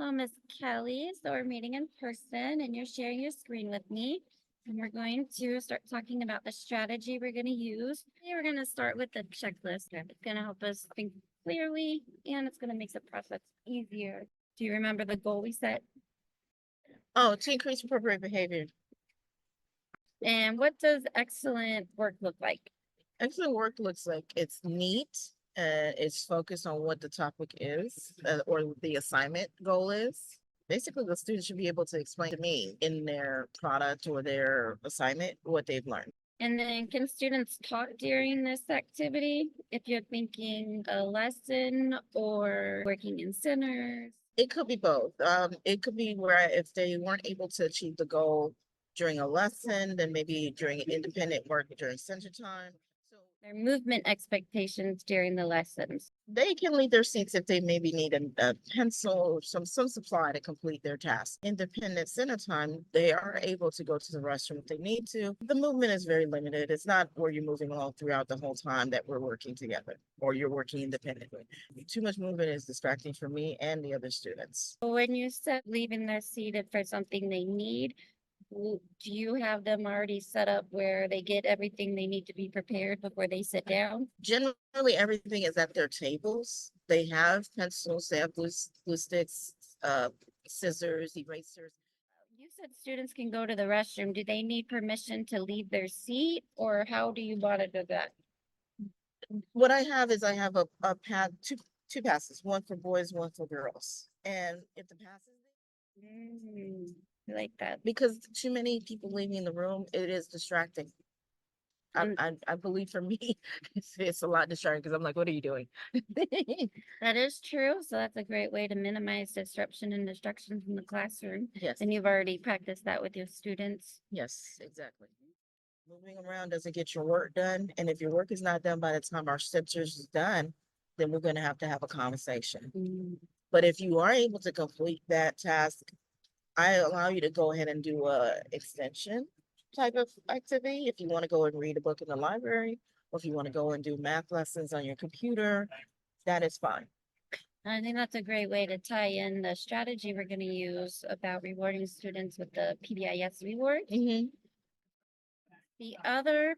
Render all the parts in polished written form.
Hello, Miss Kelly. So we're meeting in person and you're sharing your screen with me. And we're going to start talking about the strategy we're going to use. Today we're going to start with the checklist. It's going to help us think clearly and it's going to make the process easier. Do you remember the goal we set? Oh, to increase appropriate behavior. And what does excellent work look like? Excellent work looks like it's neat. It's focused on what the topic is or the assignment goal is. Basically, the student should be able to explain to me in their product or their assignment what they've learned. And then can students talk during this activity if you're thinking a lesson or working in centers? It could be both. It could be where if they weren't able to achieve the goal during a lesson, then maybe during independent work during center time. So Their movement expectations during the lessons. they can leave their seats if they maybe need a pencil or some supply to complete their task. Independent center time, they are able to go to the restroom if they need to. The movement is very limited. It's not where you're moving along throughout the whole time that we're working together or you're working independently. Too much movement is distracting for me and the other students. When you said leaving their seated for something they need, do you have them already set up where they get everything they need to be prepared before they sit down? Generally, everything is at their tables. They have pencils, they have glue sticks, scissors, erasers. You said students can go to the restroom. Do they need permission to leave their seat or how do you monitor that? What I have is I have a pad, two passes, one for boys, one for girls. And if the pass is there, I like that. because too many people leaving the room, it is distracting. Mm. I believe for me, it's a lot distracting because I'm like, what are you doing? That is true. So that's a great way to minimize disruption and distractions in the classroom. Yes, And you've already practiced that with your students. yes, exactly. Moving around doesn't get your work done. And if your work is not done by the time our sensors is done, then we're going to have a conversation. Mm. But if you are able to complete that task, I allow you to go ahead and do a extension type of activity. If you want to go and read a book in the library, or if you want to go and do math lessons on your computer, that is fine. I think that's a great way to tie in the strategy we're going to use about rewarding students with the PBIS reward. Mm-hmm. The other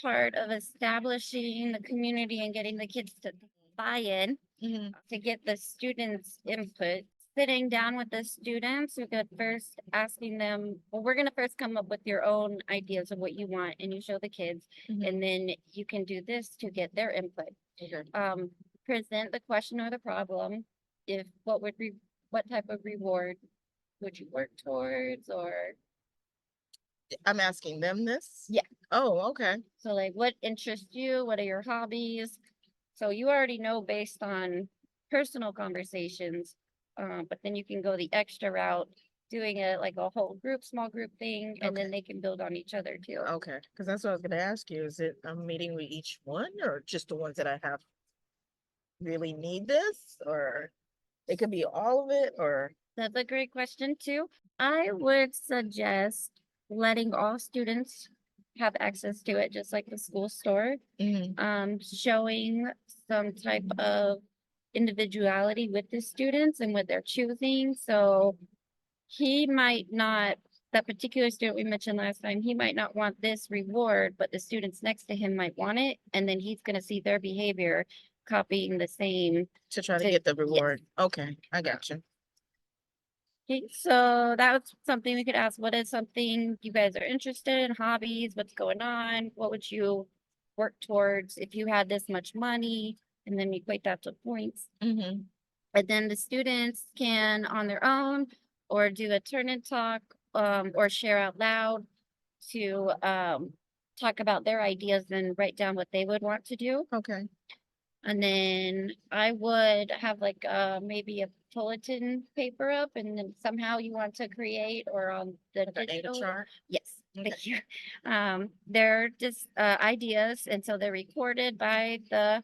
part of establishing the community and getting the kids to buy in Mm-hmm. to get the students' input. Sitting down with the students, we could first asking them, well, we're gonna first come up with your own ideas of what you want and you show the kids, Mhm. and then you can do this to get their input. Okay. Present the question or the problem. If what type of reward would you work towards or I'm asking them this? Yeah. Oh, okay. so like what interests you? What are your hobbies? So you already know based on personal conversations, but then you can go the extra route, doing it like a whole group, small group thing, and then Okay. they can build on each other too. Okay. Because that's what I was going to ask you. Is it a meeting with each one or just the ones that I have really need this? Or it could be all of it or That's a great question too. I would suggest letting all students have access to it, just like the school store. Showing some type of individuality with the students and what they're choosing. So he might not, that particular student we mentioned last time, he might not want this reward, but the students next to him might want it. And then he's going to see their behavior copying the same. to try to To- get the yes. reward. Okay, I got you. Okay, so that was something we could ask. What is something you guys are interested in? Hobbies? What's going on? What would you work towards if you had this much money? And then equate that to points. Mm-hmm. And then the students can on their own or do a turn and talk or share out loud to talk about their ideas and write down what they would want to do. Okay. And then I would have like maybe a bulletin paper up and then somehow you want to create or on the Like an digital. chart. Yes, Okay. thank you. They're just ideas and so they're recorded by the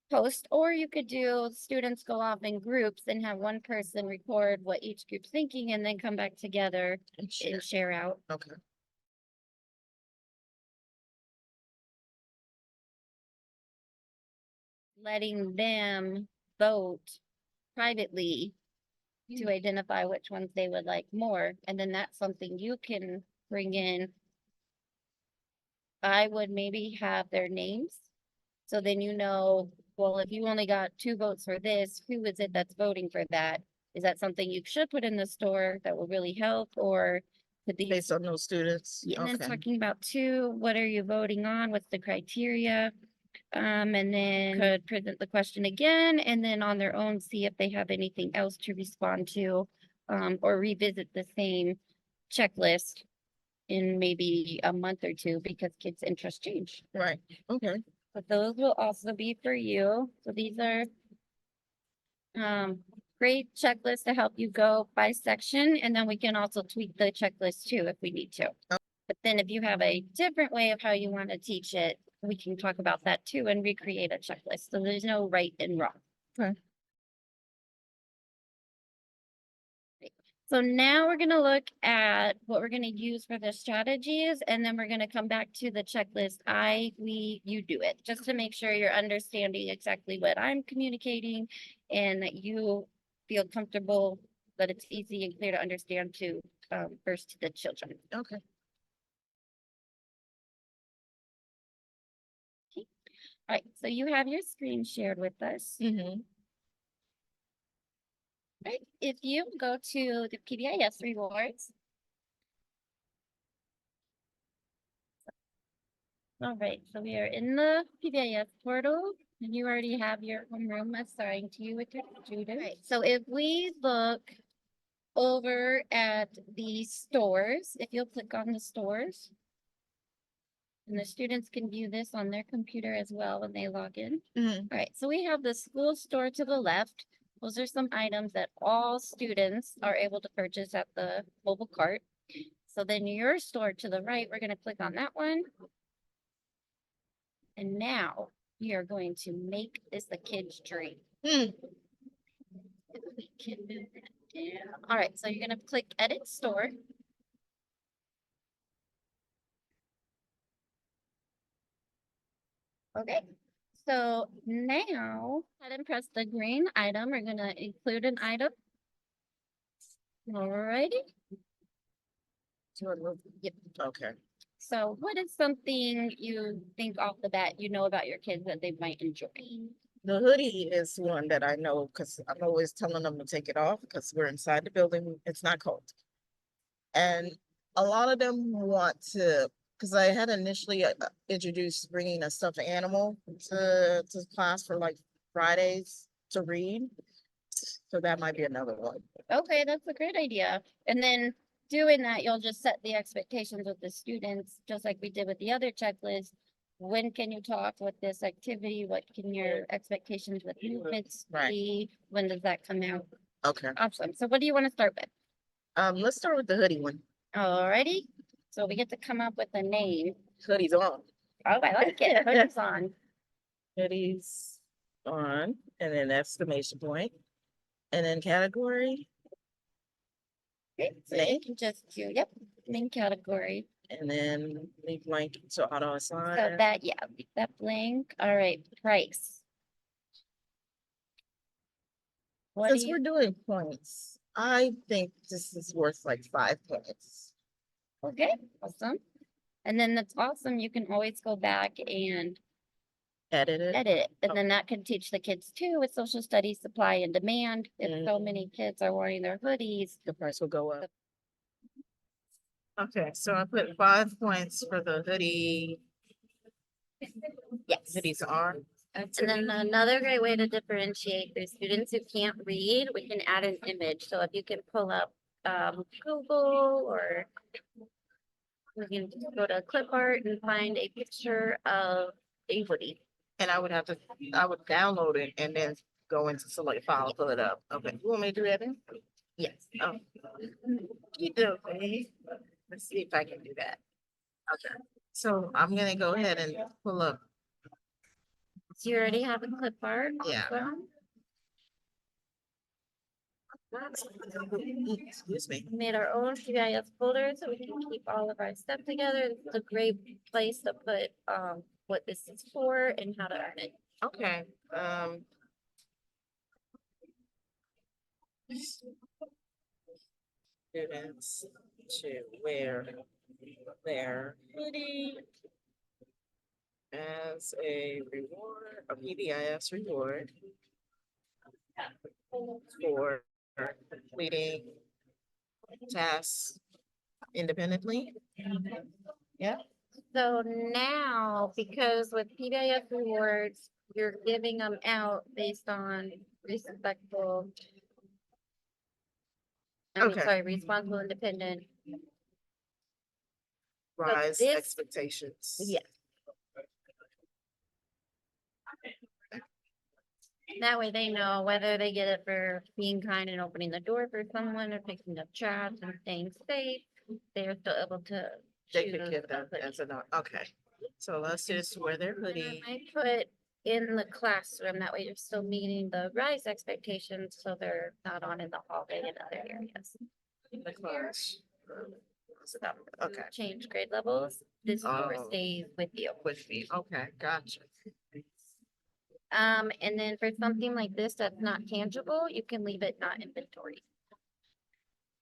post, or you could do students go off in groups and have one person record what each group's thinking and then come back together And share. and share out. Okay. Letting them vote privately to identify which ones they would like more. And then that's something you can bring in. I would maybe have their names. So then you know, well, if you only got 2 votes for this, who is it that's voting for that? Is that something you should put in the store that will really help, or could these? Based on those students? Yeah, and then Okay. talking about 2, what are you voting on? What's the criteria? And then could present the question again, and then on their own, see if they have anything else to respond to, or revisit the same checklist in maybe a month or 2 because kids' interests change. Right, okay. But those will also be for you. So these are great checklists to help you go by section, and then we can also tweak the checklist too if we need to. But then if you have a different way of how you want to teach it, we can talk about that too and recreate a checklist. So there's no right and wrong. Okay. So now we're gonna look at what we're gonna use for the strategies, and then we're gonna come back to the checklist. I, we, you do it, just to make sure you're understanding exactly what I'm communicating and that you feel comfortable, that it's easy and clear to understand to first to the children. Okay. All right, so you have your screen shared with us. Mm-hmm. Right, if you go to the PBIS rewards. All right, so we are in the PBIS portal and you already have your homeroom assigned to you with your student. Right, so if we look over at the stores, if you'll click on the stores. And the students can view this on their computer as well when they log in. Mm-hmm. All right, so we have the school store to the left. Those are some items that all students are able to purchase at the mobile cart. So then your store to the right, we're gonna click on that one. And now we are going to make this a kid's dream. Hmm. If we can move that down. All right, so you're gonna click edit store. Okay, so now, go ahead and press the green item. We're gonna include an item. Alrighty, Yep. Okay. so what is something you think off the bat you know about your kids that they might enjoy? The hoodie is one that I know because I'm always telling them to take it off because we're inside the building. It's not cold. And a lot of them want to, because I had initially introduced bringing a stuffed animal to class for like Fridays to read. So that might be another one. Okay, that's a great idea. And then doing that, you'll just set the expectations with the students, just like we did with the other checklist. When can you talk with this activity? What can your expectations with movements Right. be? When does that come out? Okay. Awesome. So what do you want to start with? Let's start with the hoodie one. Alrighty. So we get to come up with a name. Hoodies on. Oh, I like it. Hoodies on. Hoodies on, and then exclamation point. And then category, Okay, so you can just do, yep, main category. and then leave blank to auto So assign. that, yeah, leave that blank. All right, price. What do Since you, we're doing points, I think this is worth like 5 points. okay, awesome. And then that's awesome. You can always go back and Edit it. edit it. And then that can teach the kids too with social studies, supply and demand. If so Mhm. many kids are wearing their hoodies. The price will go up. Okay, so I put 5 points for the hoodie. Yes. Hoodies on. And then another great way to differentiate the students who can't read, we can add an image. So if you can pull up Google, or we can just go to clip art and find a picture of a hoodie. And I would download it and then go into select file, pull it up. Okay, you want me to do that then? Yes. Oh. You do, okay. Let's see if I can do that. Okay, so I'm gonna go ahead and pull up. So you already have a clip art? Yeah. Awesome. Excuse me. We made our own PBIS folder so we can keep all of our stuff together. It's a great place to put what this is for and how to earn it. Okay, students to wear their hoodie as a reward, a PBIS reward for completing tasks independently. Yeah, So now, because with PBIS rewards, you're giving them out based on respectful. Okay. Sorry, responsible, independent. rise this- expectations. Yes. That way they know whether they get it for being kind and opening the door for someone or picking up trash and staying safe. They're still able to. They choose could give that a hoodie. as an, okay. So let's just wear their And hoodie. I put in the classroom, that way you're still meeting the rise expectations, so they're not on in the hallway and other areas. in the class. Stop. Okay. Change grade levels, this door Oh. stays with you. With me, okay, gotcha. And then for something like this that's not tangible, you can leave it not inventory.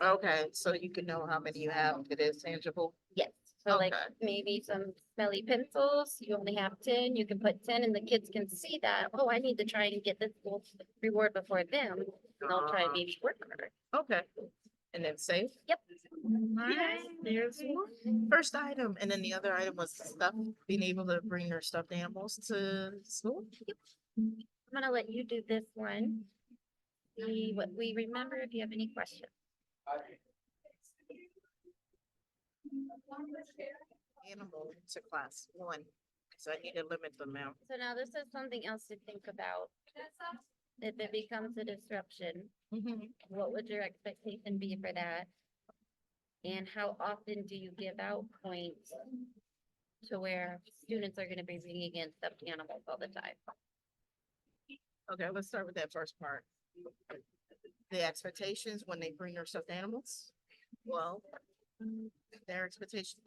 Okay, so you can know how many you have, if it is tangible. Yes, so like Okay. maybe some smelly pencils, you only have 10, you can put 10 and the kids can see that, oh, I need to try and get this little reward before them. And they'll try and maybe work harder. Okay, and then save? Yep. Alright, there's one. First item, and then the other item was stuff, being able to bring their stuffed animals to school. I'm gonna let you do this one. See what we remember, if you have any questions. Animal to class one, so I need to limit the amount. So now this is something else to think about. If it becomes a disruption, what would your expectation be for that? And how often do you give out points to where students are gonna be bringing in stuffed animals all the time? Okay, let's start with that first part. The expectations when they bring their stuffed animals. Well, their expectation,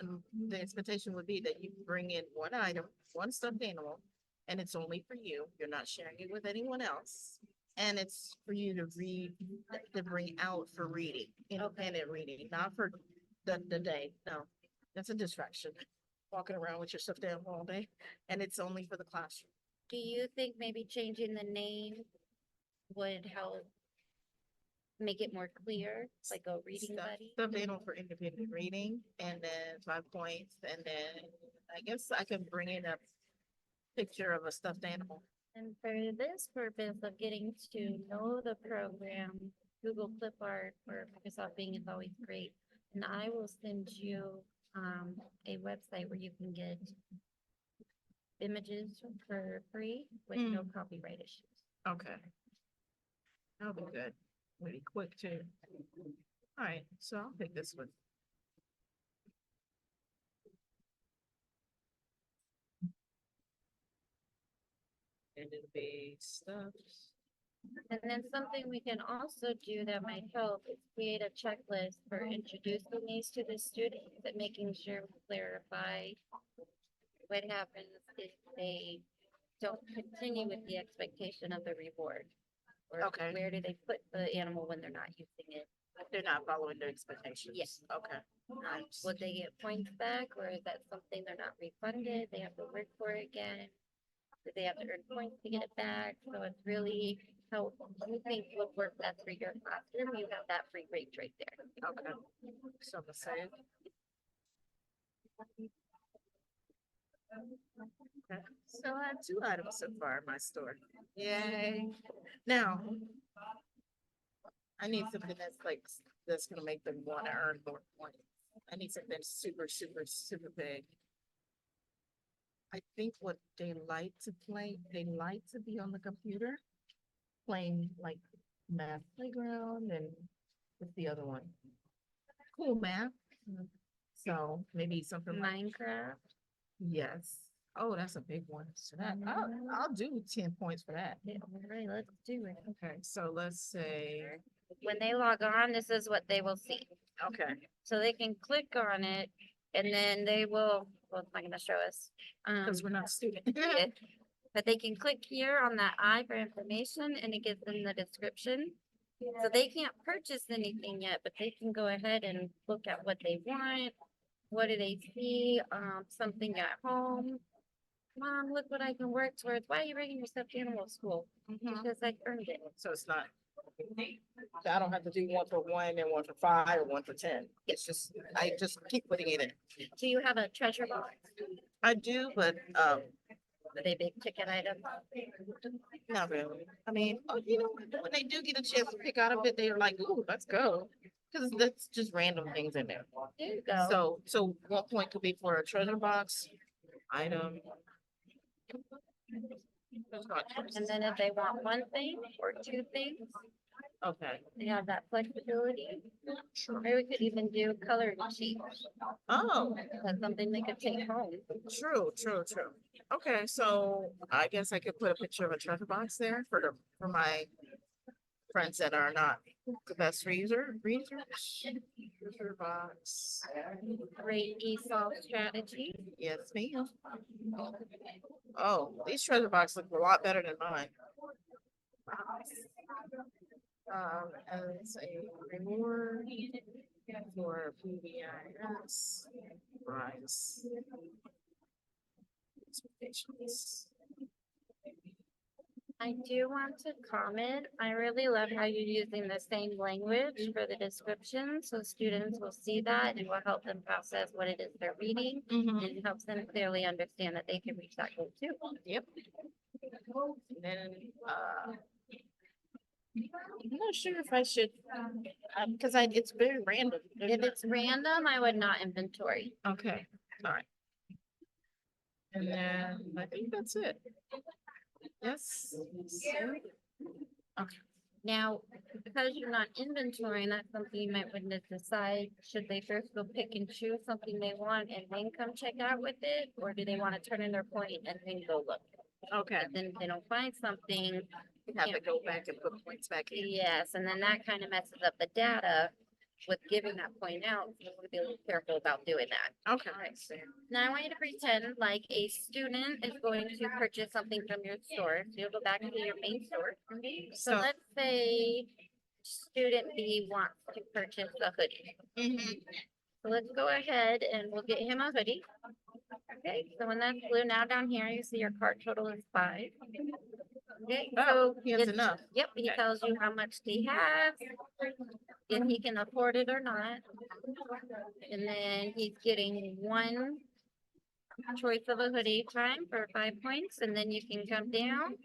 the expectation would be that you bring in one item, one stuffed animal, and it's only for you. You're not sharing it with anyone else. And it's for you to read, to bring out for reading, independent reading, not for the day. No, that's a distraction. Walking around with your stuffed animal all day, and it's only for the classroom. Do you think maybe changing the name would help make it more clear, like a reading buddy? Stuffed animal for independent reading, and then 5 points, and then I guess I can bring in a picture of a stuffed animal. And for this purpose of getting to know the program, Google Clip Art or Microsoft Bing is always great. And I will send you a website where you can get images for free with no copyright issues. Okay. That'll be good. Really quick too. All right, so I'll pick this one. And it'll be stuff. And then something we can also do that might help is create a checklist for introducing these to the students and making sure we clarify what happens if they don't continue with the expectation of the reward. Or Okay. where do they put the animal when they're not using it? If they're not following their expectations. Yes. Okay. Nice. Would they get points back or is that something they're not refunded? They have to work for it again? Do they have to earn points to get it back? So it's really how you think would work best for your classroom. You have that free rate right there. Okay. So the same. Okay. So I have 2 items so far in my store. Yay. Now, I need something that's like, that's gonna make them wanna earn more points. I need something super, super, super big. I think what they like to play, they like to be on the computer, playing like Math Playground and what's the other one? Cool Math. So maybe something like, Minecraft. yes. Oh, that's a big one. So that, I'll do 10 points for that. Yeah, all right, let's do it. Okay, so let's say, When they log on, this is what they will see. okay, So they can click on it and then they will, well, it's not gonna show us. because we're not student. But they can click here on that I for information and it gives them the description. So they can't purchase anything yet, but they can go ahead and look at what they want. What do they see? Something at home. Mom, look what I can work towards. Why are you bringing your stuffed animal to school? Because I earned it. So it's not, I don't have to do 1 for 1 and 1 for 5 or 1 for 10. It's just, I just keep putting it in. Do you have a treasure box? I do, but, Are they big ticket items? not really. I mean, oh, you know, when they do get a chance to pick out of it, they're like, ooh, let's go. Cause that's just random things in there. There you go. So 1 point could be for a treasure box item. And then if they want one thing or two things, Okay. they have that flexibility. Maybe we could even do colored sheets. Oh, That's something they could take home. true. Okay, so I guess I could put a picture of a treasure box there for my friends that are not the best readers. Treasure box. Great ESOL strategy. Yes, ma'am. Oh, these treasure boxes look a lot better than mine. As a reward for PBIS prize. Expectations. I do want to comment, I really love how you're using the same language for the description, so students will see that and will help them process what it is they're reading. And it helps them clearly understand that they can reach that goal too. Yep. And then, I'm not sure if I should, because it's very random. If it's random, I would not inventory. Okay, all right. And then I think that's it. Yes. Now, because you're not inventorying, that's something you might want to decide, should they first go pick and choose something they want and then come check out with it? Or do they want to turn in their point and then go look? Okay, But then if they don't find something, have to go back and put points back in. yes, and then that kind of messes up the data with giving that point out. You want to be a little careful about doing that. Okay. Now I want you to pretend like a student is going to purchase something from your store. So you'll go back to your main store. So So- let's say student B wants to purchase a hoodie. Mhm. So let's go ahead and we'll get him a hoodie. Okay, so when that's blue, now down here, you see your cart total is 5. Okay, Oh, so he has it's- enough. Yep, he Okay. tells you how much he has, if he can afford it or not. And then he's getting one choice of a hoodie time for 5 points, and then you can come down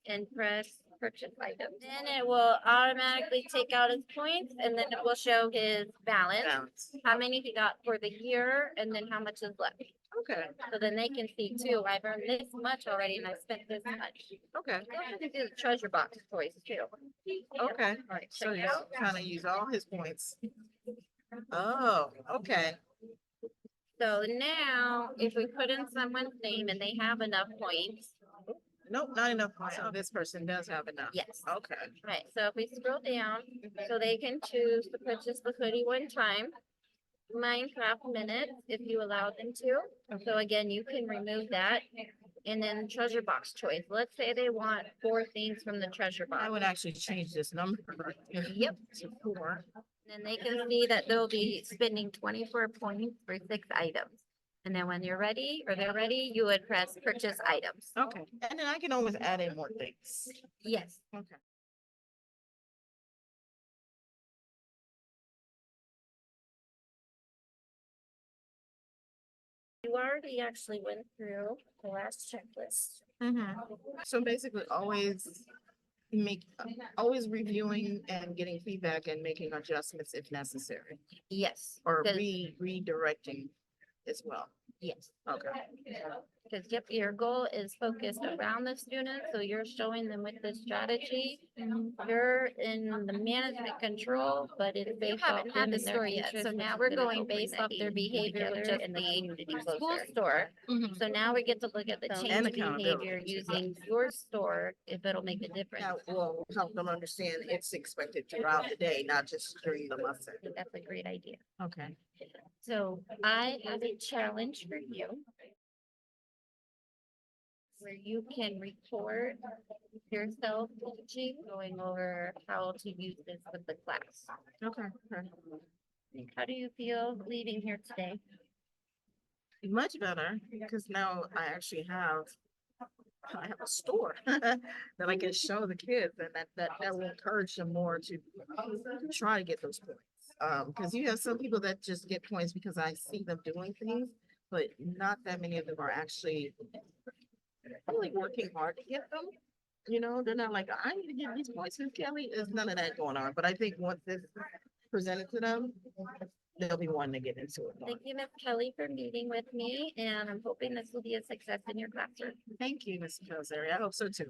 and press purchase item. Then it will automatically take out his points, and then it will show his balance, Balance. how many he got for the year, and then how much is left. Okay, So then they can see too, I've earned this much already and I spent this much. okay, Go ahead and do the treasure box choice too. okay. Alright, So check it he's out. kind of use all his points. Oh, okay. So now, if we put in someone's name and they have enough points, Nope, not enough points. Oh, this person does have enough. yes. Okay. Right, so if we scroll down, so they can choose to purchase the hoodie one time. Minecraft minutes, if you allow them to. So again, you can remove that. And then treasure box choice. Let's say they want 4 things from the treasure I box. would actually change this number. Yep. To 4. Then they can see that they'll be spending 24 points for 6 items. And then when you're ready, or they're ready, you would press purchase items. Okay, and then I can always add in more things. Yes. Okay. You already actually went through the last checklist. So basically, always reviewing and getting feedback and making adjustments if necessary, Yes. or Because- redirecting as well. Yes. Okay. Because yep, your goal is focused around the student, so you're showing them with this strategy. You're in the management control, but it's based off haven't had them the and their store yet, interests, so which now is we're gonna going help bring based that off their ADD behavior with together just and the the community school closer. store. So now we get to look at the So- change And in behavior accountability. using your store, if it'll make a difference. That will help them understand it's expected throughout the day, not just during the lesson. I think that's a great idea. Okay. So I have a challenge for you. where you can record yourself teaching, going over how to use this with the class. Okay. How do you feel leaving here today? Much better, because now I have a store that I can show the kids, and that will encourage them more to try to get those points. Because you have some people that just get points because I see them doing things, but not that many of them are actually really working hard to get them. You know, they're not like, I need to get these points, Miss Kelly. There's none of that going on. But I think once this is presented to them, they'll be wanting to get into it more. Thank you, Ms. Kelly, for meeting with me, and I'm hoping this will be a success in your classroom. Thank you, Mr. Pillsbury. I hope so too.